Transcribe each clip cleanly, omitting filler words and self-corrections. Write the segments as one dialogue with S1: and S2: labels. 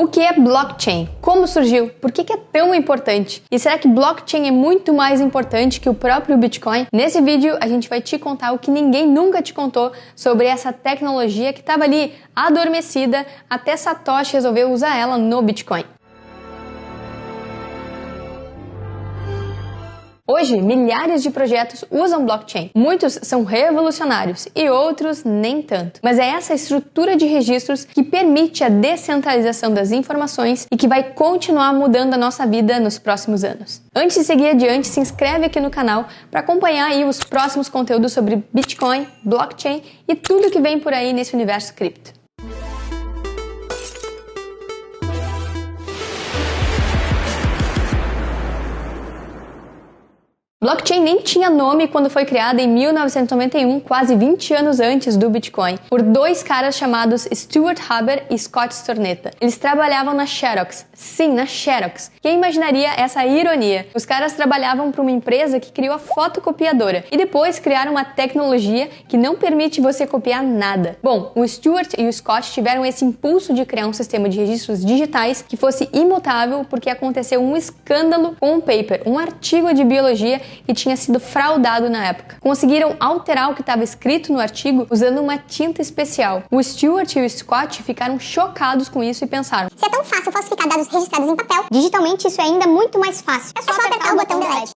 S1: O que é blockchain? Como surgiu? Por que é tão importante? E será que blockchain é muito mais importante que o próprio Bitcoin? Nesse vídeo a gente vai te contar o que ninguém nunca te contou sobre essa tecnologia que estava ali adormecida até Satoshi resolver usar ela no Bitcoin. Hoje, milhares de projetos usam blockchain. Muitos são revolucionários e outros nem tanto. Mas é essa estrutura de registros que permite a descentralização das informações e que vai continuar mudando a nossa vida nos próximos anos. Antes de seguir adiante, se inscreve aqui no canal para acompanhar aí os próximos conteúdos sobre Bitcoin, blockchain e tudo que vem por aí nesse universo cripto. Blockchain nem tinha nome quando foi criada em 1991, quase 20 anos antes do Bitcoin, por dois caras chamados Stuart Haber e Scott Stornetta. Eles trabalhavam na Xerox. Sim, na Xerox. Quem imaginaria essa ironia? Os caras trabalhavam para uma empresa que criou a fotocopiadora e depois criaram uma tecnologia que não permite você copiar nada. Bom, o Stuart e o Scott tiveram esse impulso de criar um sistema de registros digitais que fosse imutável porque aconteceu um escândalo com um paper, um artigo de biologia que tinha sido fraudado na época. Conseguiram alterar o que estava escrito no artigo usando uma tinta especial. O Stuart e o Scott ficaram chocados com isso e pensaram:
S2: se é tão fácil falsificar dados registrados em papel, digitalmente isso é ainda muito mais fácil. É só apertar o botão delete.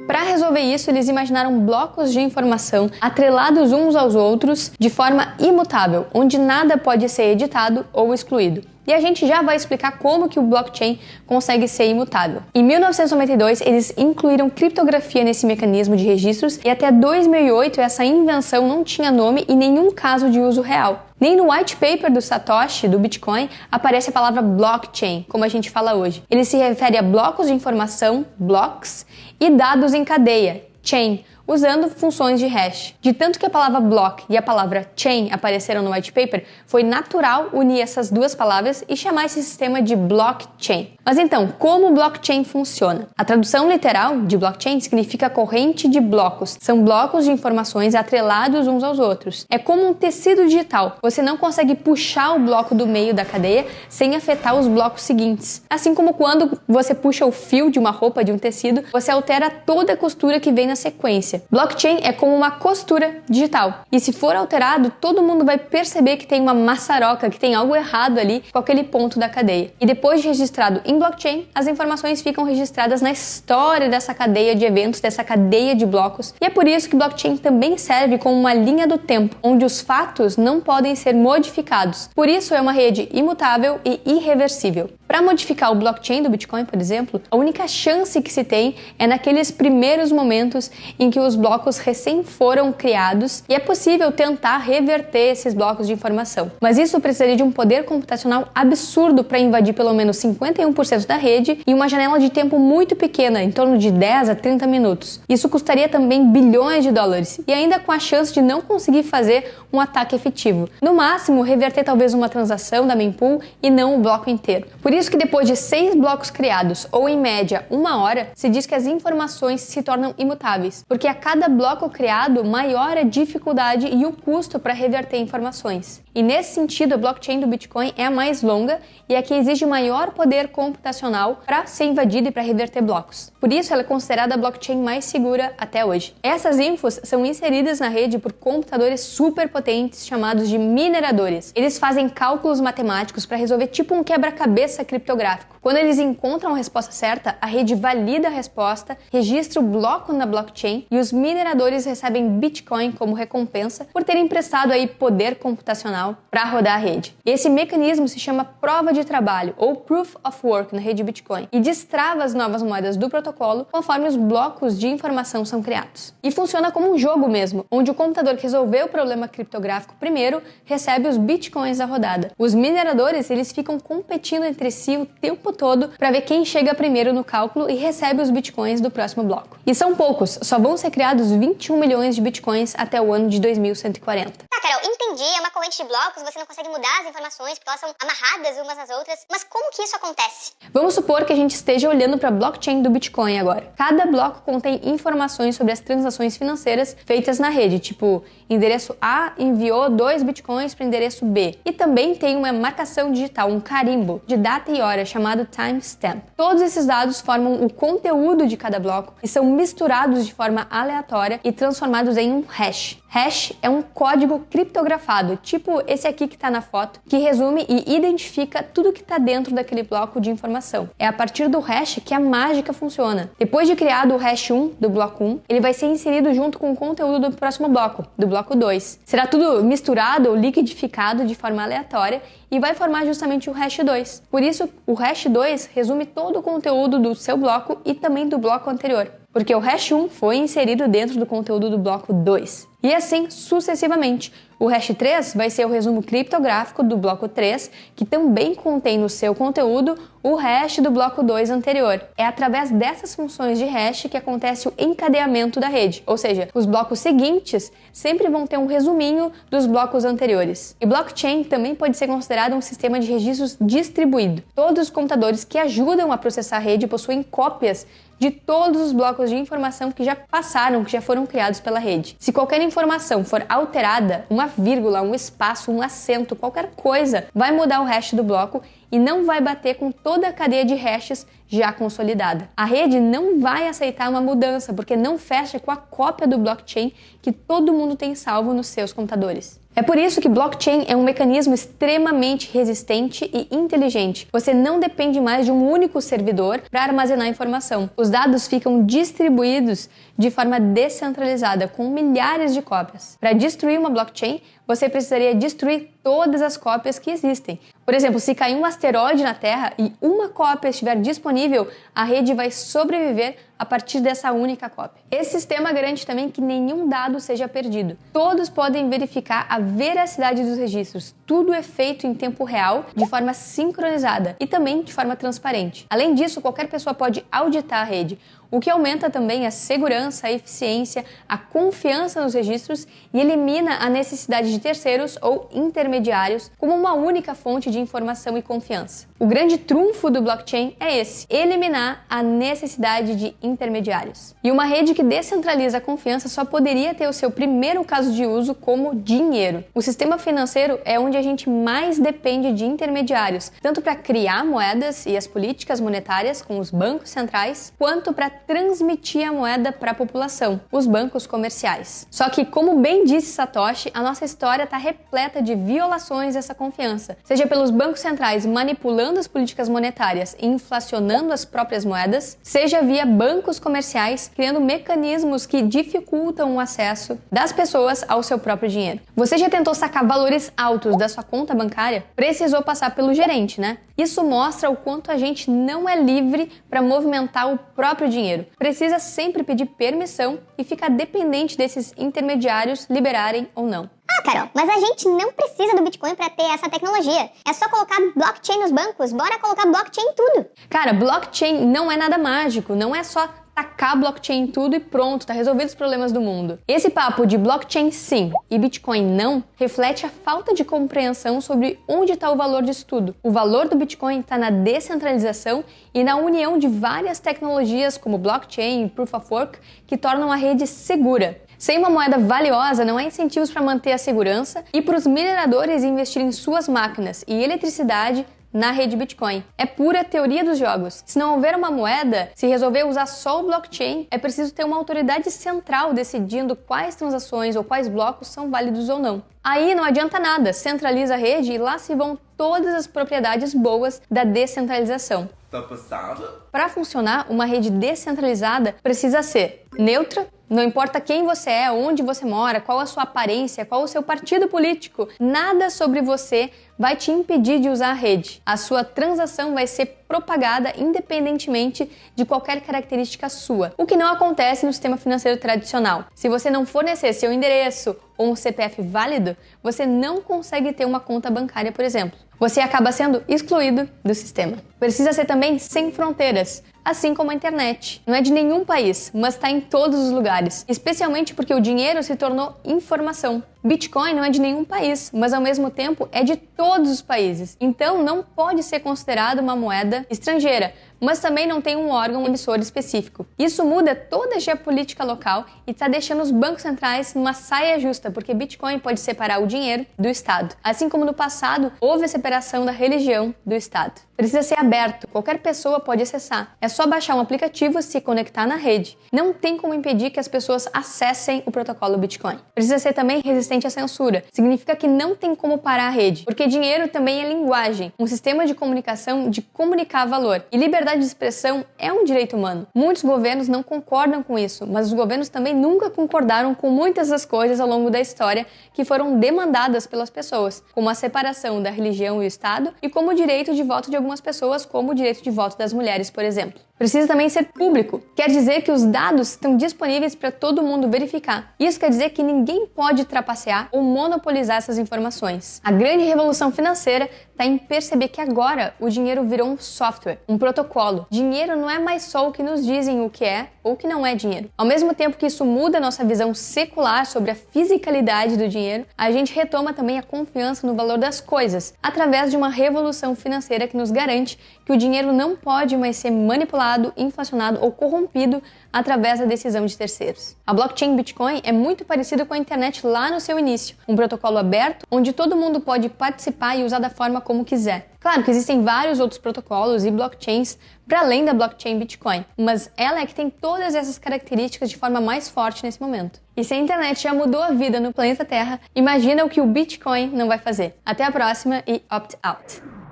S1: Para resolver isso, eles imaginaram blocos de informação atrelados uns aos outros de forma imutável, onde nada pode ser editado ou excluído. E a gente já vai explicar como que o blockchain consegue ser imutável. Em 1992, eles incluíram criptografia nesse mecanismo de registros e até 2008 essa invenção não tinha nome e nenhum caso de uso real. Nem no white paper do Satoshi, do Bitcoin, aparece a palavra blockchain, como a gente fala hoje. Ele se refere a blocos de informação, blocks, e dados em cadeia, chain, usando funções de hash. De tanto que a palavra block e a palavra chain apareceram no white paper, foi natural unir essas duas palavras e chamar esse sistema de blockchain. Mas então, como o blockchain funciona? A tradução literal de blockchain significa corrente de blocos. São blocos de informações atrelados uns aos outros. É como um tecido digital. Você não consegue puxar o bloco do meio da cadeia sem afetar os blocos seguintes. Assim como quando você puxa o fio de uma roupa, de um tecido, você altera toda a costura que vem na sequência. Blockchain é como uma costura digital. E se for alterado, todo mundo vai perceber que tem uma maçaroca, que tem algo errado ali com aquele ponto da cadeia. E depois de registrado em blockchain, as informações ficam registradas na história dessa cadeia de eventos, dessa cadeia de blocos. E é por isso que blockchain também serve como uma linha do tempo, onde os fatos não podem ser modificados. Por isso é uma rede imutável e irreversível. Para modificar o blockchain do Bitcoin, por exemplo, a única chance que se tem é naqueles primeiros momentos em que os blocos recém foram criados e é possível tentar reverter esses blocos de informação. Mas isso precisaria de um poder computacional absurdo para invadir pelo menos 51% da rede e uma janela de tempo muito pequena, em torno de 10 a 30 minutos. Isso custaria também bilhões de dólares e ainda com a chance de não conseguir fazer um ataque efetivo. No máximo, reverter talvez uma transação da mempool e não o bloco inteiro. Por isso que depois de 6 blocos criados, ou em média 1 hora, se diz que as informações se tornam imutáveis, porque a cada bloco criado, maior a dificuldade e o custo para reverter informações. E nesse sentido, a blockchain do Bitcoin é a mais longa e a que exige maior poder computacional para ser invadida e para reverter blocos. Por isso, ela é considerada a blockchain mais segura até hoje. Essas infos são inseridas na rede por computadores super potentes chamados de mineradores. Eles fazem cálculos matemáticos para resolver tipo um quebra-cabeça criptográfico. Quando eles encontram a resposta certa, a rede valida a resposta, registra o bloco na blockchain e os mineradores recebem Bitcoin como recompensa por terem prestado aí poder computacional para rodar a rede. E esse mecanismo se chama prova de trabalho ou Proof of Work na rede Bitcoin e destrava as novas moedas do protocolo conforme os blocos de informação são criados. E funciona como um jogo mesmo, onde o computador que resolveu o problema criptográfico primeiro recebe os Bitcoins da rodada. Os mineradores, eles ficam competindo entre si o tempo todo para ver quem chega primeiro no cálculo e recebe os Bitcoins do próximo bloco. E são poucos, só vão ser criados 21 milhões de bitcoins até o ano de 2140.
S2: Tá, Carol, entendi, é uma corrente de blocos, você não consegue mudar as informações porque elas são amarradas umas nas outras. Mas como que isso acontece?
S1: Vamos supor que a gente esteja olhando para a blockchain do Bitcoin agora. Cada bloco contém informações sobre as transações financeiras feitas na rede, tipo, endereço A enviou 2 Bitcoins para o endereço B. E também tem uma marcação digital, um carimbo de data e hora chamado timestamp. Todos esses dados formam o conteúdo de cada bloco e são misturados de forma aleatória e transformados em um hash. Hash é um código criptografado, tipo esse aqui que está na foto, que resume e identifica tudo que está dentro daquele bloco de informação. É a partir do hash que a mágica funciona. Depois de criado o hash 1 do bloco 1, ele vai ser inserido junto com o conteúdo do próximo bloco, do bloco 2. Será tudo misturado ou liquidificado de forma aleatória e vai formar justamente o hash 2. Por isso, o hash 2 resume todo o conteúdo do seu bloco e também do bloco anterior, porque o hash 1 foi inserido dentro do conteúdo do bloco 2. E assim sucessivamente. O hash 3 vai ser o resumo criptográfico do bloco 3, que também contém no seu conteúdo o hash do bloco 2 anterior. É através dessas funções de hash que acontece o encadeamento da rede, ou seja, os blocos seguintes sempre vão ter um resuminho dos blocos anteriores. E blockchain também pode ser considerado um sistema de registros distribuído. Todos os computadores que ajudam a processar a rede possuem cópias de todos os blocos de informação que já passaram, que já foram criados pela rede. Se qualquer informação for alterada, uma vírgula, um espaço, um acento, qualquer coisa, vai mudar o hash do bloco e não vai bater com toda a cadeia de hashes já consolidada. A rede não vai aceitar uma mudança, porque não fecha com a cópia do blockchain que todo mundo tem salvo nos seus computadores. É por isso que blockchain é um mecanismo extremamente resistente e inteligente. Você não depende mais de um único servidor para armazenar informação. Os dados ficam distribuídos de forma descentralizada, com milhares de cópias. Para destruir uma blockchain, você precisaria destruir todas as cópias que existem. Por exemplo, se cair um asteroide na Terra e uma cópia estiver disponível, a rede vai sobreviver a partir dessa única cópia. Esse sistema garante também que nenhum dado seja perdido. Todos podem verificar a veracidade dos registros. Tudo é feito em tempo real, de forma sincronizada e também de forma transparente. Além disso, qualquer pessoa pode auditar a rede, o que aumenta também a segurança, a eficiência, a confiança nos registros e elimina a necessidade de terceiros ou intermediários como uma única fonte de informação e confiança. O grande trunfo do blockchain é esse: eliminar a necessidade de intermediários. E uma rede que descentraliza a confiança só poderia ter o seu primeiro caso de uso como dinheiro. O sistema financeiro é onde a gente mais depende de intermediários, tanto para criar moedas e as políticas monetárias com os bancos centrais, quanto para transmitir a moeda para a população, os bancos comerciais. Só que, como bem disse Satoshi, a nossa história está repleta de violações dessa confiança, seja pelos bancos centrais manipulando as políticas monetárias e inflacionando as próprias moedas, seja via bancos comerciais criando mecanismos que dificultam o acesso das pessoas ao seu próprio dinheiro. Você já tentou sacar valores altos da sua conta bancária? Precisou passar pelo gerente, né? Isso mostra o quanto a gente não é livre para movimentar o próprio dinheiro. Precisa sempre pedir permissão e ficar dependente desses intermediários liberarem ou não.
S2: Carol, mas a gente não precisa do Bitcoin para ter essa tecnologia. É só colocar blockchain nos bancos. Bora colocar blockchain em tudo.
S1: Cara, blockchain não é nada mágico. Não é só tacar blockchain em tudo e pronto, tá resolvido os problemas do mundo. Esse papo de blockchain sim e Bitcoin não reflete a falta de compreensão sobre onde está o valor disso tudo. O valor do Bitcoin está na descentralização e na união de várias tecnologias como blockchain e Proof of Work que tornam a rede segura. Sem uma moeda valiosa, não há incentivos para manter a segurança e para os mineradores investirem suas máquinas e eletricidade na rede Bitcoin. É pura teoria dos jogos. Se não houver uma moeda, se resolver usar só o blockchain, é preciso ter uma autoridade central decidindo quais transações ou quais blocos são válidos ou não. Aí não adianta nada, centraliza a rede e lá se vão todas as propriedades boas da descentralização.
S3: Tá passada?
S1: Para funcionar, uma rede descentralizada precisa ser neutra. Não importa quem você é, onde você mora, qual a sua aparência, qual o seu partido político, nada sobre você vai te impedir de usar a rede. A sua transação vai ser propagada independentemente de qualquer característica sua, o que não acontece no sistema financeiro tradicional. Se você não fornecer seu endereço ou um CPF válido, você não consegue ter uma conta bancária, por exemplo. Você acaba sendo excluído do sistema. Precisa ser também sem fronteiras. assim como a internet. Não é de nenhum país, mas está em todos os lugares, especialmente porque o dinheiro se tornou informação. Bitcoin não é de nenhum país, mas ao mesmo tempo é de todos os países. Então não pode ser considerado uma moeda estrangeira, mas também não tem um órgão emissor específico. Isso muda toda a geopolítica local e está deixando os bancos centrais numa saia justa, porque Bitcoin pode separar o dinheiro do Estado. Assim como no passado houve a separação da religião do Estado. Precisa ser aberto, qualquer pessoa pode acessar. É só baixar um aplicativo e se conectar na rede. Não tem como impedir que as pessoas acessem o protocolo Bitcoin. Precisa ser também resistente à censura. Significa que não tem como parar a rede, porque dinheiro também é linguagem, um sistema de comunicação de comunicar valor. E liberdade de expressão é um direito humano. Muitos governos não concordam com isso, mas os governos também nunca concordaram com muitas das coisas ao longo da história que foram demandadas pelas pessoas, como a separação da religião e o Estado e como o direito de voto de algumas pessoas, como o direito de voto das mulheres, por exemplo. Precisa também ser público. Quer dizer que os dados estão disponíveis para todo mundo verificar. Isso quer dizer que ninguém pode trapacear ou monopolizar essas informações. A grande revolução financeira está em perceber que agora o dinheiro virou um software, um protocolo. Dinheiro não é mais só o que nos dizem o que é ou o que não é dinheiro. Ao mesmo tempo que isso muda a nossa visão secular sobre a fisicalidade do dinheiro, a gente retoma também a confiança no valor das coisas, através de uma revolução financeira que nos garante que o dinheiro não pode mais ser manipulado, inflacionado ou corrompido através da decisão de terceiros. A blockchain Bitcoin é muito parecida com a internet lá no seu início, um protocolo aberto onde todo mundo pode participar e usar da forma como quiser. Claro que existem vários outros protocolos e blockchains para além da blockchain Bitcoin, mas ela é que tem todas essas características de forma mais forte nesse momento. E se a internet já mudou a vida no planeta Terra, imagina o que o Bitcoin não vai fazer. Até a próxima e opt out!